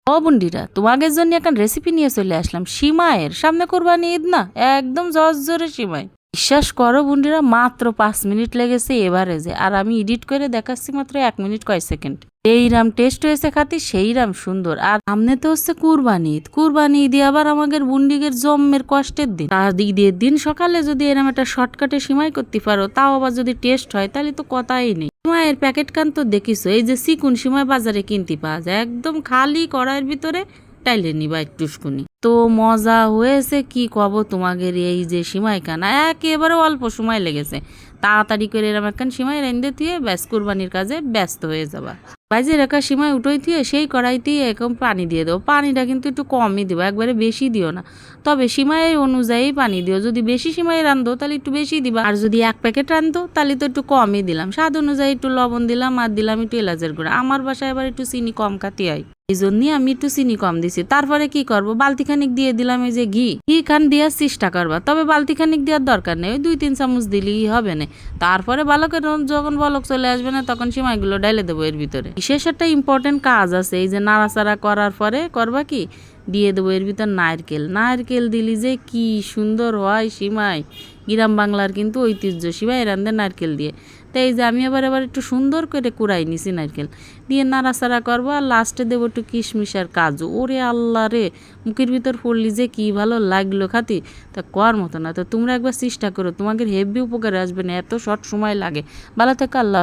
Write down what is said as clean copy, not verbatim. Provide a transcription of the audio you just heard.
ও বন্ধুরা, তোমাদের জন্য একটা রেসিপি নিয়ে চলে আসলাম। সিমাইয়ের সামনে কোরবানি ঈদ না, একদম জোরে সিমাই। বিশ্বাস করো বন্ধুরা, মাত্র 5 মিনিট লেগেছে এভারেজে, আর আমি এডিট করে দেখাচ্ছি মাত্র 1 মিনিট কয় সেকেন্ড। এইরাম টেস্ট হয়েছে খাতি, সেইরাম সুন্দর। আর সামনে তো হচ্ছে কুরবানি ঈদ। কুরবানি ঈদে আবার আমাদের বুন্ডিগের জম্মের কষ্টের দিন। তার ঈদের দিন সকালে যদি এরম একটা শর্টকাটে সিমাই করতে পারো, তাও আবার যদি টেস্ট হয়, তাহলে তো কথাই নেই। সিমাইয়ের প্যাকেট কান তো দেখিস, এই যে চিকুন সিমাই বাজারে কিনতে পাওয়া যায়, একদম খালি কড়াইয়ের ভিতরে টাইলে নিবা একটুকুনি। তো মজা হয়েছে কি কব তোমাদের। এই যে সিমাই কানা একেবারে অল্প সময় লেগেছে। তাড়াতাড়ি করে এরম একখান সিমাই রেঁধে দিয়ে ব্যাস কুরবানির কাজে ব্যস্ত হয়ে যাবা। ভাইজে রেখা সিমাই উঠোই দিয়ে সেই কড়াইতেই এরকম পানি দিয়ে দেবো। পানিটা কিন্তু একটু কমই দিও, একবারে বেশি দিও না। তবে সিমাই অনুযায়ী পানি দিও। যদি বেশি সিমাই রান্ধো তাহলে একটু বেশি দিবা, আর যদি 1 প্যাকেট রান্ধো তাহলে তো একটু কমই দিলাম। স্বাদ অনুযায়ী একটু লবণ দিলাম, আর দিলাম একটু এলাচের গুঁড়া। আমার বাসায় আবার একটু চিনি কম খাতে হয়, এই জন্যই আমি একটু চিনি কম দিছি। তারপরে কি করব, বালতি খানিক দিয়ে দিলাম এই যে ঘি খান দেওয়ার চেষ্টা করবা, তবে বালতি খানিক দেওয়ার দরকার নেই, ওই 2-3 চামচ দিলেই হবে না। তারপরে বালকের যখন বলক চলে আসবে না, তখন সিমাইগুলো ডাইলে দেবো এর ভিতরে। বিশেষ একটা ইম্পর্টেন্ট কাজ আছে, এই যে নাড়াচাড়া করার পরে করবা কি, দিয়ে দেবো এর ভিতর নারকেল। নারকেল দিলি যে কি সুন্দর হয় সিমাই। গ্রাম বাংলার কিন্তু ঐতিহ্য সিমাই রান্ধে নারকেল দিয়ে। তাই এই যে আমি আবার একটু সুন্দর করে কুড়াই নিছি নারকেল দিয়ে, নাড়াচাড়া করবো। আর লাস্টে দেবো একটু কিশমিশ আর কাজু। ওরে আল্লাহ রে, মুখের ভিতর পড়লি যে কি ভালো লাগলো খাতি, তা কর মতো না। তো তোমরা একবার চেষ্টা করো, তোমাদের হেভি উপকারে আসবে না, এত শর্ট সময় লাগে। ভালো থেকে আল্লাহ।